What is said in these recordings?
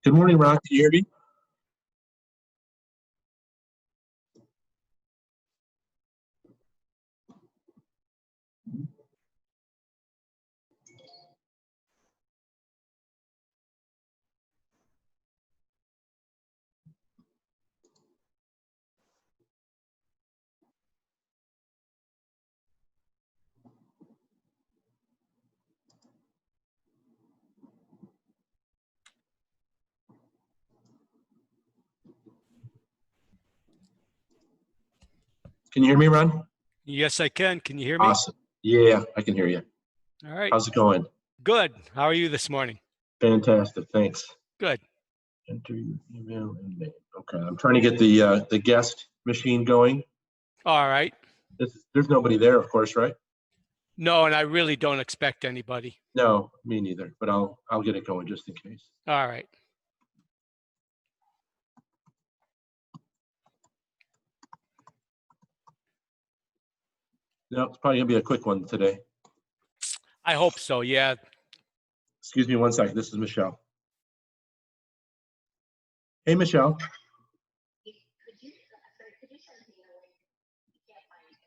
Good morning, Ron. Can you hear me? Can you hear me, Ron? Yes, I can. Can you hear me? Awesome. Yeah, I can hear you. All right. How's it going? Good. How are you this morning? Fantastic. Thanks. Good. Enter your email and name. Okay, I'm trying to get the guest machine going. All right. There's nobody there, of course, right? No, and I really don't expect anybody. No, me neither. But I'll get it going just in case. All right. No, it's probably gonna be a quick one today. I hope so. Yeah. Excuse me one second. This is Michelle. Hey, Michelle.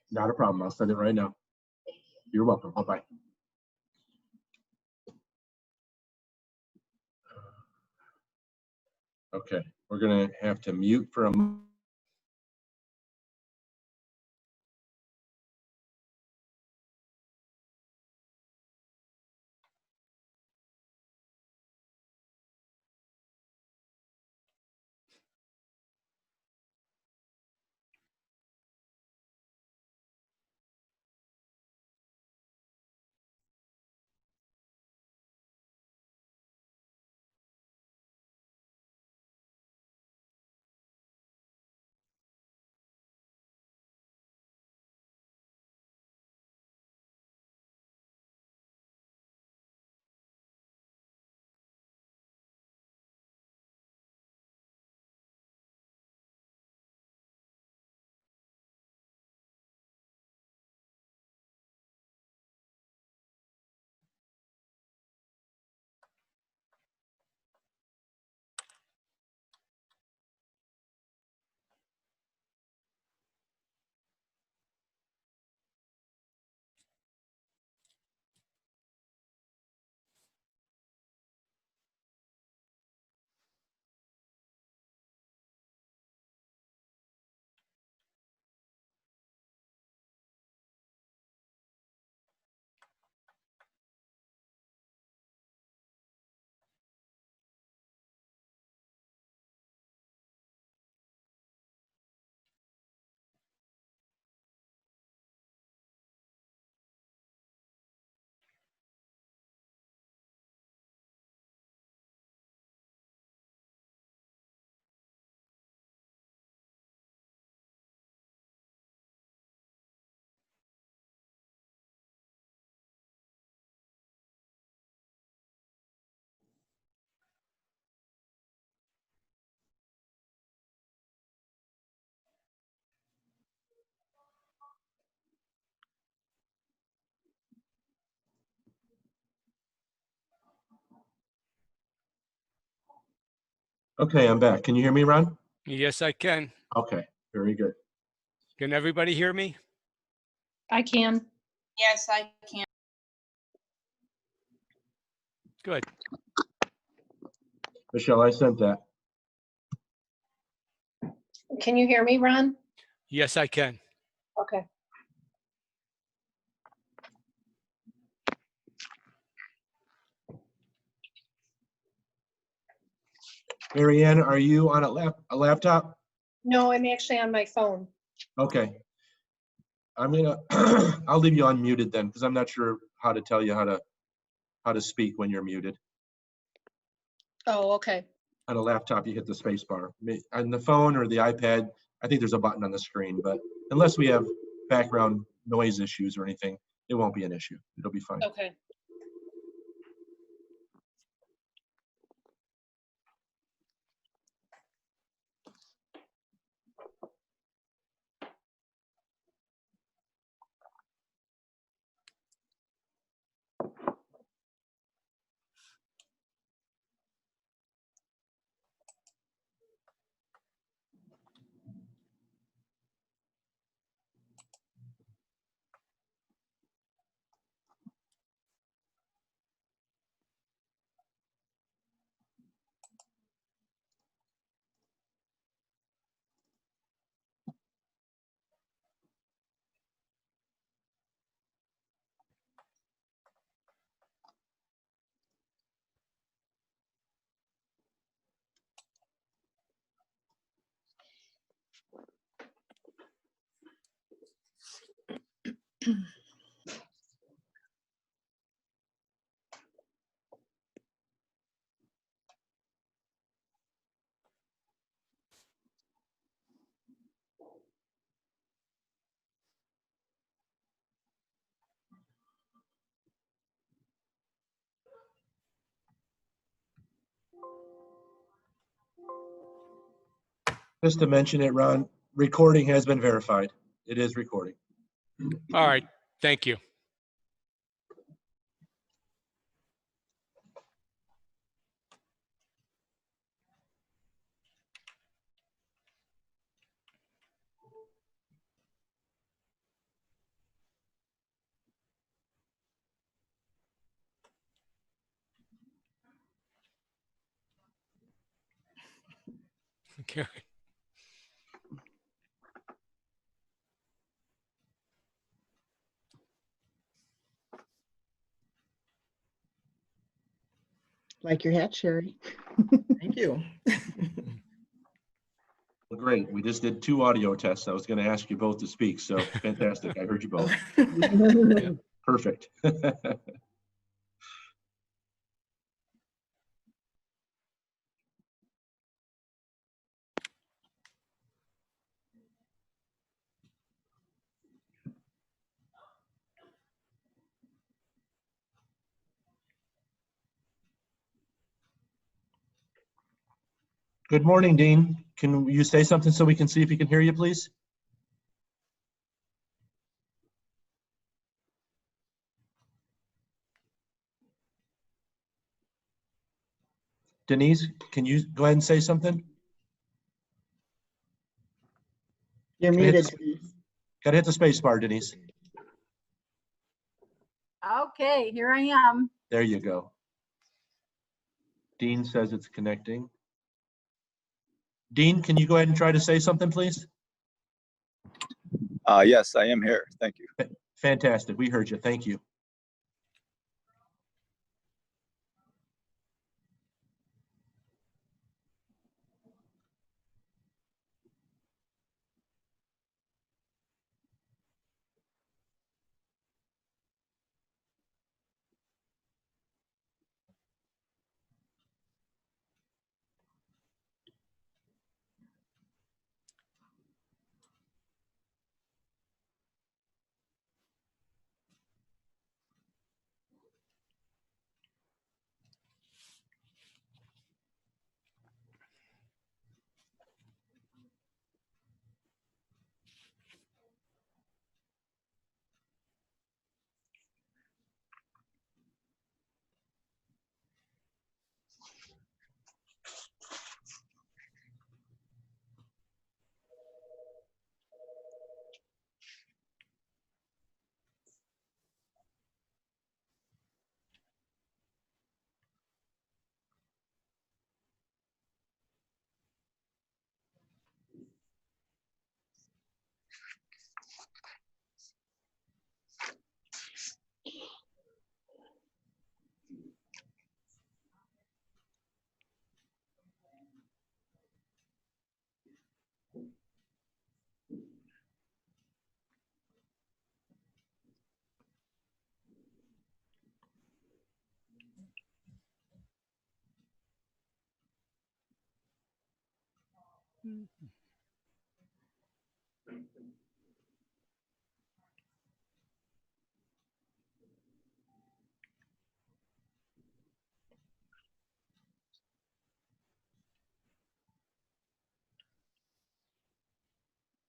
Not a problem. I'll send it right now. You're welcome. Bye-bye. Okay, we're gonna have to mute for a moment. Okay, I'm back. Can you hear me, Ron? Yes, I can. Okay, very good. Can everybody hear me? I can. Yes, I can. Good. Michelle, I sent that. Can you hear me, Ron? Yes, I can. Okay. Marianne, are you on a laptop? No, I'm actually on my phone. Okay. I'm gonna I'll leave you unmuted then, because I'm not sure how to tell you how to speak when you're muted. Oh, okay. On a laptop, you hit the space bar. On the phone or the iPad, I think there's a button on the screen, but unless we have background noise issues or anything, it won't be an issue. It'll be fine. Okay. Just to mention it, Ron, recording has been verified. It is recording. All right, thank you. Okay. Like your hat, Sherry. Thank you. Well, great. We just did 2 audio tests. I was going to ask you both to speak, so fantastic. I heard you both. Perfect. Good morning, Dean. Can you say something so we can see if he can hear you, please? Denise, can you go ahead and say something? You're muted. Denise. Gotta hit the space bar, Denise. Okay, here I am. There you go. Dean says it's connecting. Dean, can you go ahead and try to say something, please? Yes, I am here. Thank you. Fantastic. We heard you. Thank you.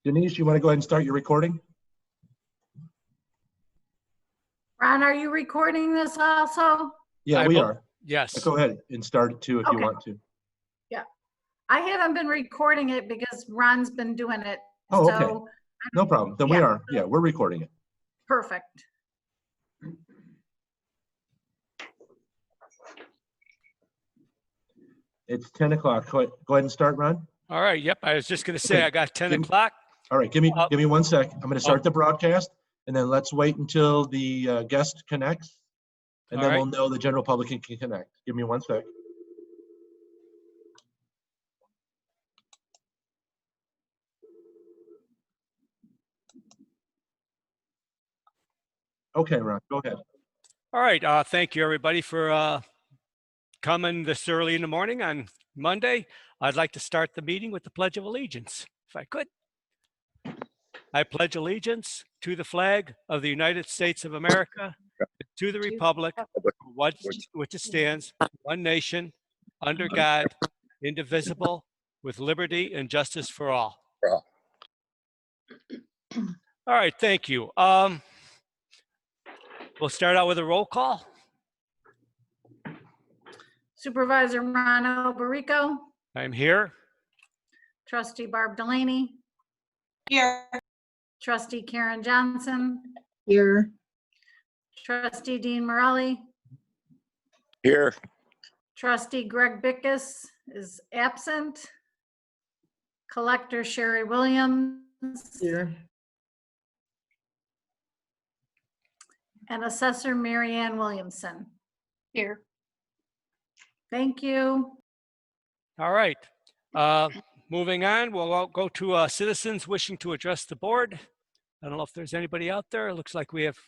Denise, you want to go ahead and start your recording? Ron, are you recording this also? Yeah, I we will- are. Yes. Go ahead and start it too if you Okay. want to. I haven't been recording it because Ron's been doing it. Oh, okay. So, No problem. Then we Yeah. are. Yeah, we're recording it. perfect. It's 10 o'clock. Go ahead and start, Ron. All right, yep, I was just gonna say, Okay, I got 10 give me- o'clock. All right, give me 1 sec. I'm going to start Oh. the broadcast and then let's wait until the guest connects. And All then right. we'll know the general public can connect. Give me 1 sec. Okay, Ron, go ahead. All right, thank you, everybody, for coming this early in the morning on Monday. I'd like to start the meeting with the Pledge of Allegiance, if I could. I pledge allegiance to the flag of the United States of America, to the republic, for which it stands, one nation, under God, indivisible, with liberty and justice for all. For all. All right, thank you. We'll start out with a roll call. Supervisor Ron Alberico, I'm here. trustee Barb Delaney, Here. trustee Karen Johnson, Here, trustee Dean Morelli, Here. trustee Greg Bickus is absent, collector Sherry Williams, here, and assessor Mary Ann Williamson. Here. Thank you. All right. Moving on, we'll go to citizens wishing to address the board. I don't know if there's anybody out there. It looks like we have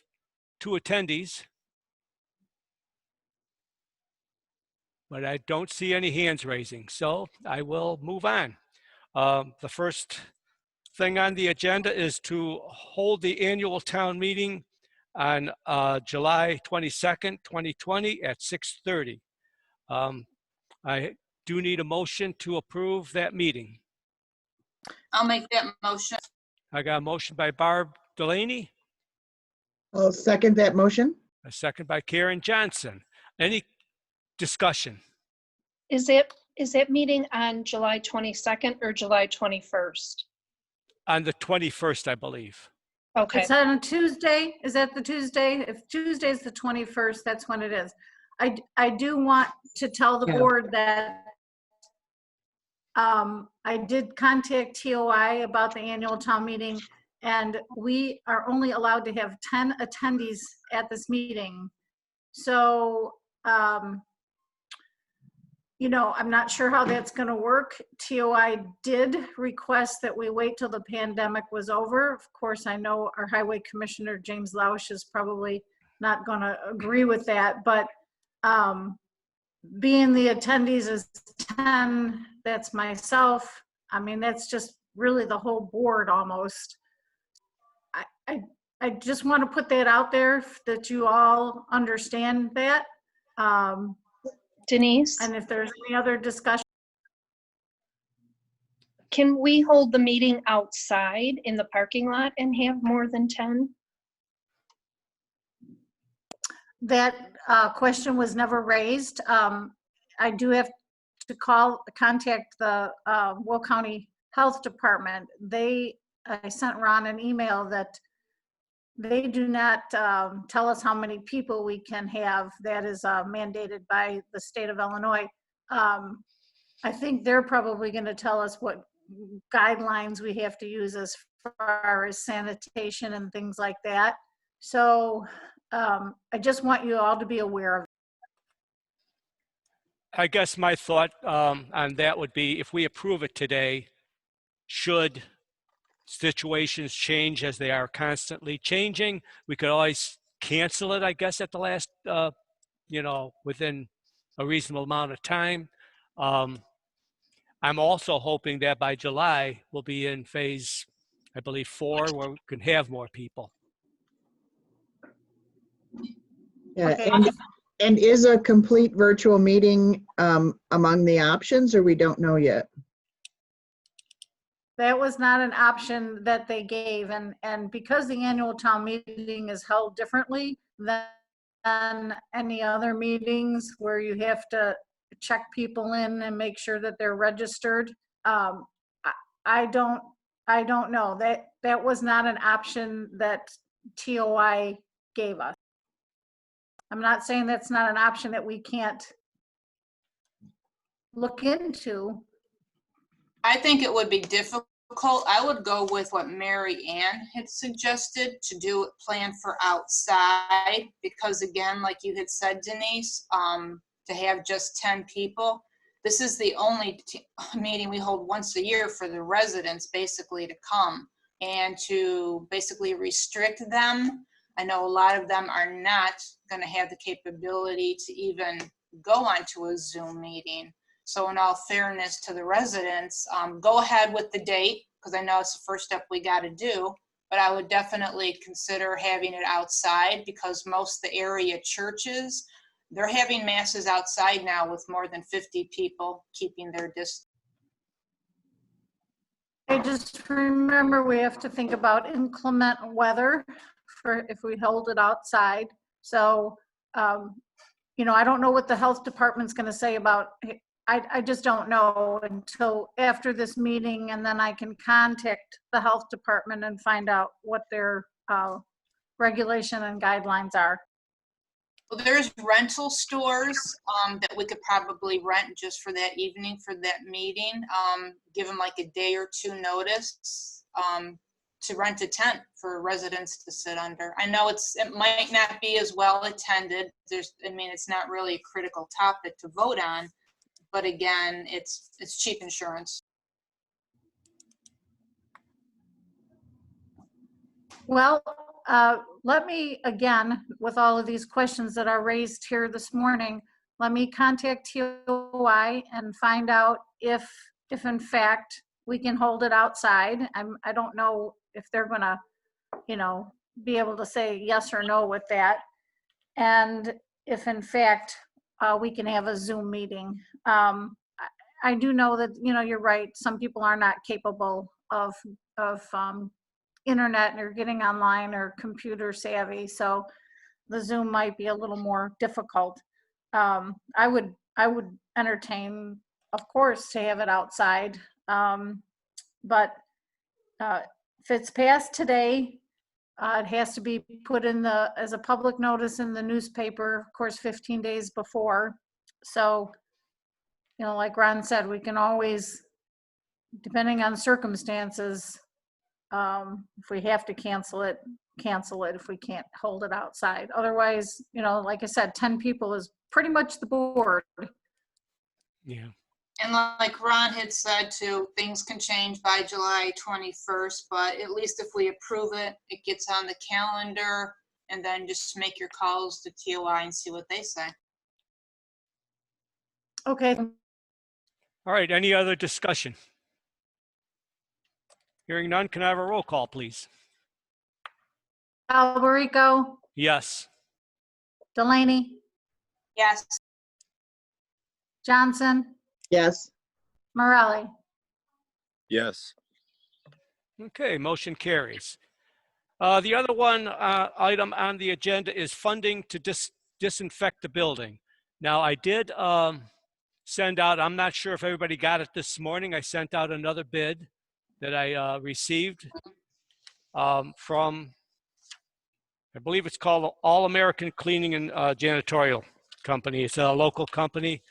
2 attendees. But I don't see any hands raising, so I will move on. The first thing on the agenda is to hold the annual town meeting on July 22nd, 2020 at 6:30. I do need a motion to approve that meeting. I'll make that motion. I got a motion by Barb Delaney, I'll second that motion. a second by Karen Johnson. Any discussion? Is that meeting on July 22nd or July 21st? On the 21st, I believe. Okay, It's on a Tuesday. Is that the Tuesday? If Tuesday is the 21st, that's when it is. I do want to tell the Yeah. board that I did contact TOI about the annual town meeting, and we are only allowed to have 10 attendees at this meeting. So, you know, I'm not sure how that's going to work. TOI did request that we wait till the pandemic was over. Of course, I know our highway commissioner, James Lausch, is probably not going to agree with that, but being the attendees is 10, that's myself. I mean, that's just really the whole board almost. I just want to put that out there that you all understand that. Denise, And if there's any other discussion, can we hold the meeting outside in the parking lot and have more than 10? that question was never raised. I do have to contact the Will County Health Department. I sent Ron an email that they do not tell us how many people we can have. That is mandated by the state of Illinois. I think they're probably going to tell us what guidelines we have to use as far as sanitation and things like that. So I just want you all to be aware of. I guess my thought on that would be if we approve it today, should situations change as they are constantly changing, we could always cancel it, I guess, at the last, within a reasonable amount of time. I'm also hoping that by July, we'll be in phase, I believe, 4, where we can have more people. Yeah, Okay. and is a complete virtual meeting among the options, or we don't know yet? That was not an option that they gave, and because the annual town meeting is held differently than any other meetings where you have to check people in and make sure that they're registered, I don't know. That was not an option that TOI gave us. I'm not saying that's not an option that we can't look into. I think it would be difficult. I would go with what Mary Ann had suggested to do, plan for outside, because again, like you had said, Denise, to have just 10 people. This is the only meeting we hold once a year for the residents basically to come, and to basically restrict them. I know a lot of them are not going to have the capability to even go onto a Zoom meeting. So in all fairness to the residents, go ahead with the date, because I know it's the first step we got to do, but I would definitely consider having it outside, because most of the area churches, they're having masses outside now with more than 50 people keeping their distance. I just remember we have to think about inclement weather for if we hold it outside. So, you know, I don't know what the health department's going to say about, I just don't know until after this meeting, and then I can contact the health department and find out what their regulation and guidelines are. Well, there's rental stores that we could probably rent just for that evening for that meeting. Give them like a day or two notice to rent a tent for residents to sit under. I know it might not be as well attended. I mean, it's not really a critical topic to vote on, but again, it's cheap insurance. Well, let me, again, with all of these questions that are raised here this morning, let me contact TOI and find out if in fact we can hold it outside. I don't know if they're gonna, you know, be able to say yes or no with that. And if in fact we can have a Zoom meeting. I do know that, you know, you're right. Some people are not capable of internet or getting online or computer savvy, so the Zoom might be a little more difficult. I would entertain, of course, to have it outside, but if it's passed today, it has to be put in as a public notice in the newspaper, of course, 15 days before. So, you know, like Ron said, we can always, depending on circumstances, if we have to cancel it if we can't hold it outside. Otherwise, you know, like I said, 10 people is pretty much the board. Yeah. And like Ron had said too, things can change by July 21st, but at least if we approve it, it gets on the calendar, and then just make your calls to TOI and see what they say. Okay. All right, any other discussion? Hearing none, can I have a roll call, please? Alberico, Yes. Delaney, Yes. Johnson, Yes. Morelli. Yes. Okay, motion carries. The other one item on the agenda is funding to disinfect the building. Now, I did send out, I'm not sure if everybody got it this morning, I sent out another bid that I received from, I believe it's called All American Cleaning and Janitorial Company. It's a local company.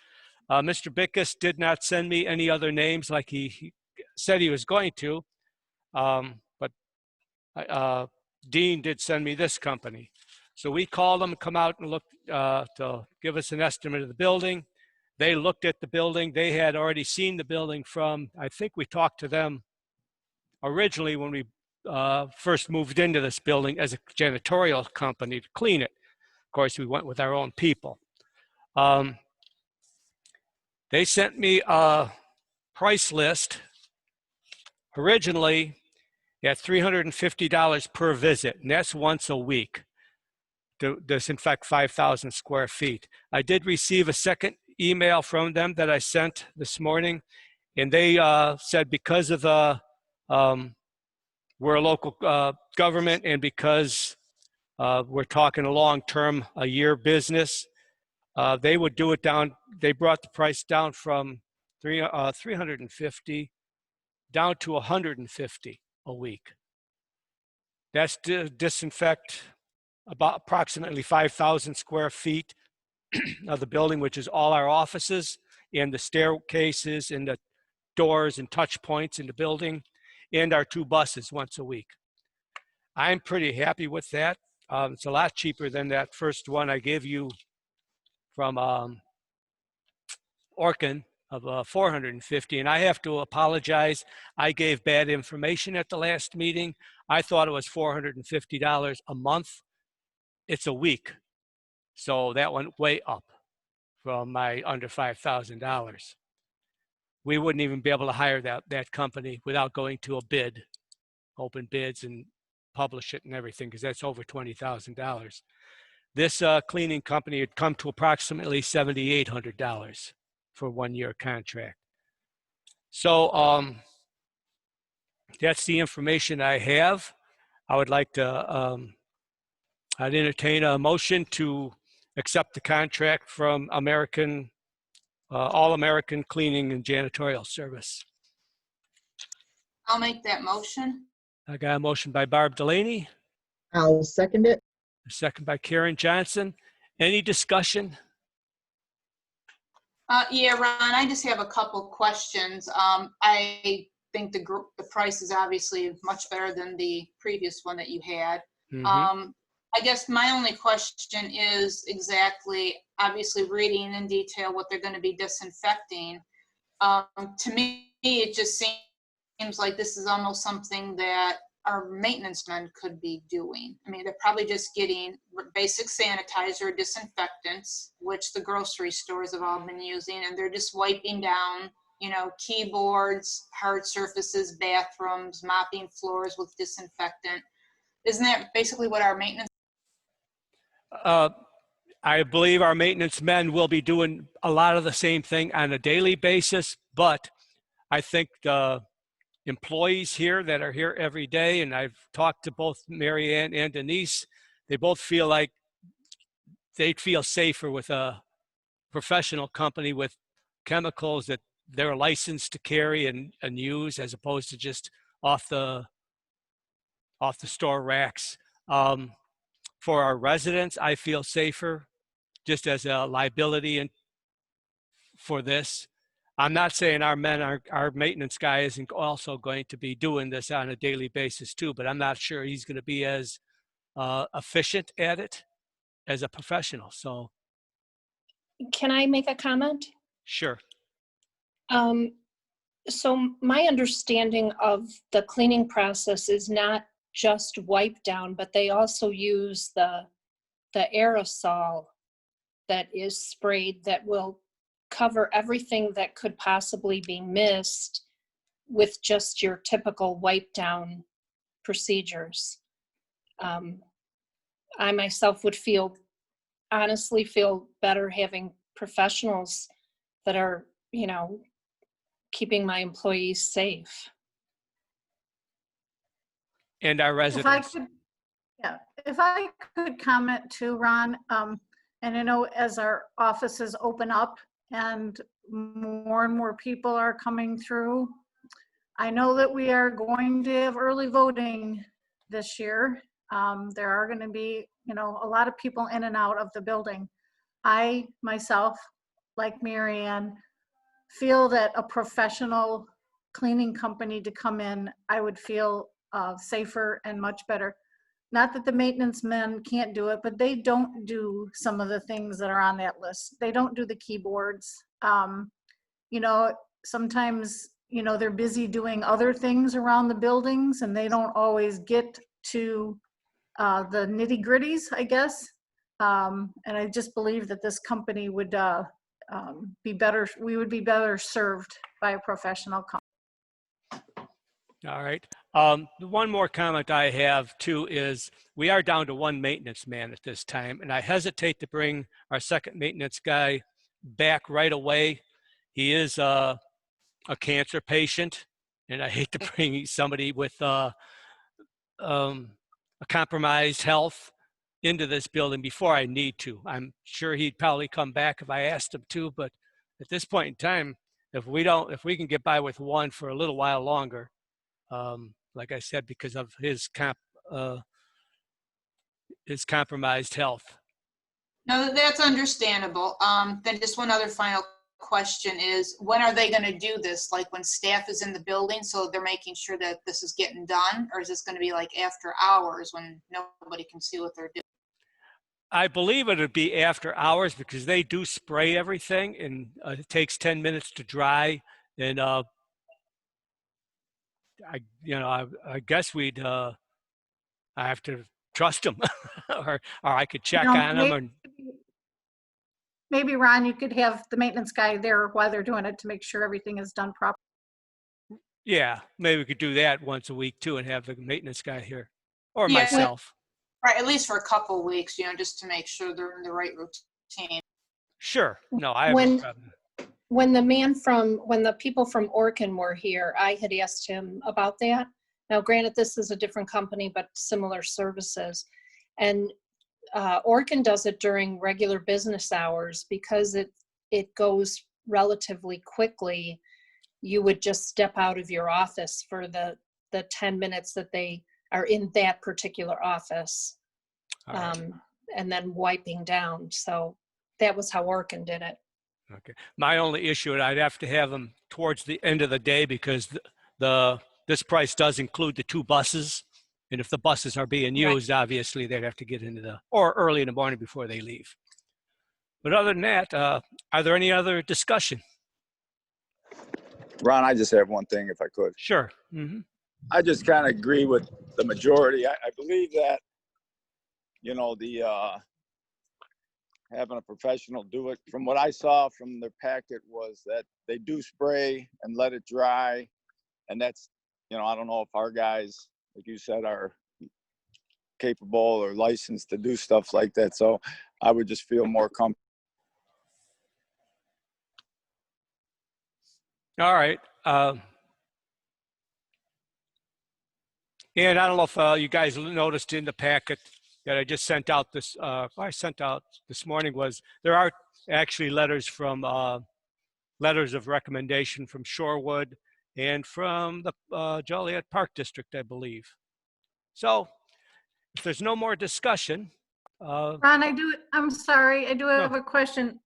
Mr. Bickus did not send me any other names like he said he was going to, but Dean did send me this company. So we called them, come out and look to give us an estimate of the building. They looked at the building. They had already seen the building from, I think we talked to them originally when we first moved into this building as a janitorial company to clean it. Of course, we went with our own people. They sent me a price list originally at $350 per visit, and that's once a week to disinfect 5,000 square feet. I did receive a second email from them that I sent this morning, and they said because of the we're a local government, and because we're talking a long-term, a year business, they would do it down. They brought the price down from 350 down to 150 a week. That's to disinfect about approximately 5,000 square feet of the building, which is all our offices and the staircases and the doors and touch points in the building, and our 2 buses once a week. I'm pretty happy with that. It's a lot cheaper than that first one I gave you from Orkin of 450, and I have to apologize. I gave bad information at the last meeting. I thought it was $450 a month. It's a week. So that went way up from my under $5,000. We wouldn't even be able to hire that company without going to a bid, open bids and publish it and everything, because that's over $20,000. this cleaning company had come to approximately $7,800 for a 1-year contract. So that's the information I have. I would like to, I'd entertain a motion to accept the contract from All American Cleaning and Janitorial Service. I'll make that motion. I got a motion by Barb Delaney, I'll second it. a second by Karen Johnson. Any discussion? Yeah, Ron, I just have a couple questions. I think the price is obviously much better than the previous one that you had. Mhm. I guess my only question is exactly, obviously reading in detail what they're going to be disinfecting. To me, it just seems like this is almost something that our maintenance men could be doing. I mean, they're probably just getting basic sanitizer, disinfectants, which the grocery stores have all been using, and they're just wiping down, you know, keyboards, hard surfaces, bathrooms, mopping floors with disinfectant. Isn't that basically what our maintenance? I believe our maintenance men will be doing a lot of the same thing on a daily basis, but I think the employees here that are here every day, and I've talked to both Mary Ann and Denise, they both feel like they'd feel safer with a professional company with chemicals that they're licensed to carry and use, as opposed to just off the store racks. For our residents, I feel safer just as a liability and for this. I'm not saying our maintenance guy isn't also going to be doing this on a daily basis too, but I'm not sure he's going to be as efficient at it as a professional. So Can I make a comment? sure. So my understanding of the cleaning process is not just wipe down, but they also use the aerosol that is sprayed that will cover everything that could possibly be missed with just your typical wipe down procedures. I myself would honestly feel better having professionals that are, you know, keeping my employees safe. And our residents. If I could comment too, Ron, and I know as our offices open up and more people are coming through, I know that we are going to have early voting this year. There are going to be, you know, a lot of people in and out of the building. I myself, like Mary Ann, feel that a professional cleaning company to come in, I would feel safer and much better. Not that the maintenance men can't do it, but they don't do some of the things that are on that list. They don't do the keyboards. You know, sometimes, you know, they're busy doing other things around the buildings and they don't always get to the nitty gritties, I guess. And I just believe that this company would be better, we would be better served by a professional company. All right. One more comment I have too is we are down to one maintenance man at this time, and I hesitate to bring our second maintenance guy back right away. He is a cancer patient, and I hate to bring somebody with a compromised health into this building before I need to. I'm sure he'd probably come back if I asked him to, but at this point in time, if we can get by with one for a little while longer, like I said, because of his compromised health. No, that's understandable. Then just one other final question is, when are they going to do this? Like when staff is in the building, so they're making sure that this is getting done? Or is this going to be like after hours when nobody can see what they're doing? I believe it would be after hours because they do spray everything and it takes 10 minutes to dry. And I guess I have to trust them or I could check on them. And Maybe Ron, you could have the maintenance guy there while they're doing it to make sure everything is done properly. yeah, maybe we could do that once a week too and have the maintenance guy here or Yeah. myself. Right, at least for a couple weeks, just to make sure they're in the right routine. Sure. No, I have no When- problem. When the people from Orkin were here, I had asked him about that. Now, granted, this is a different company, but similar services. And Orkin does it during regular business hours because it goes relatively quickly. You would just step out of your office for the 10 minutes that they are in that particular office, All right. and then wiping down. So that was how Orkin did it. Okay. My only issue, I'd have to have them towards the end of the day because this price does include the 2 buses. And if the buses are being Right. used, obviously they'd have to get or early in the morning before they leave. But other than that, are there any other discussion? Ron, I just have one thing if I could. Sure. Mm-hmm. I just kind of agree with the majority. I believe that, having a professional do it, from what I saw from their packet, was that they do spray and let it dry. And that's, I don't know if our guys, like you said, are capable or licensed to do stuff like that. So I would just feel more comfortable. All right. And I don't know if you guys noticed in the packet that I just sent out this morning was there are actually letters of recommendation from Shorewood and from the Joliet Park District, I believe. So if there's no more discussion. Ron, I'm sorry, I do have a question.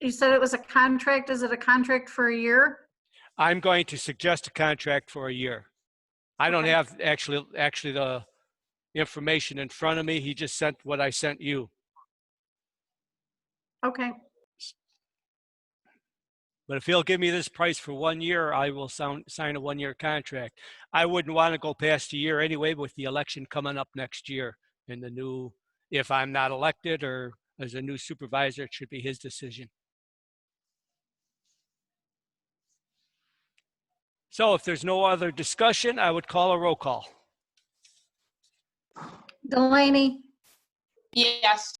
You said it was a contract. Is it a contract for a year? I'm going to suggest a contract for a year. I don't Okay. have actually the information in front of me. He just sent what I sent you. Okay, But if he'll give me this price for 1 year, I will sign a 1-year contract. I wouldn't want to go past a year anyway with the election coming up next year. And if I'm not elected or as a new supervisor, it should be his decision. So if there's no other discussion, I would call a roll call. Delaney, Yes.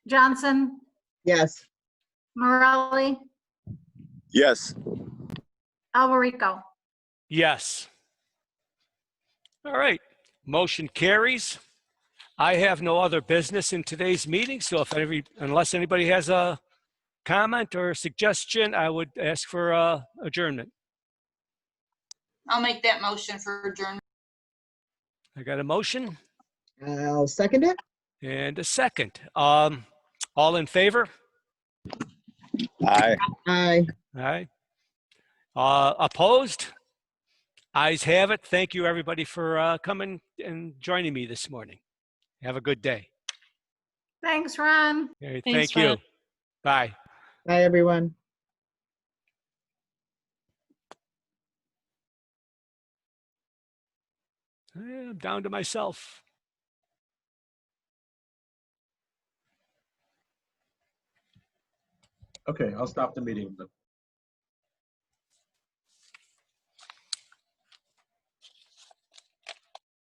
Johnson, Yes. Morelli, Yes. Alberico. Yes. All right. Motion carries. I have no other business in today's meeting. So unless anybody has a comment or suggestion, I would ask for adjournment. I'll make that motion for adjournment. I got a motion I'll second it. and a second. All in favor? Aye. Aye. All right. Opposed? Ayes have it. Thank you, everybody, for coming and joining me this morning. Have a good day. Thanks, Ron. Okay, Thanks, thank you. Ron. Bye. Bye, everyone. I'm down to myself. Okay, I'll stop the meeting.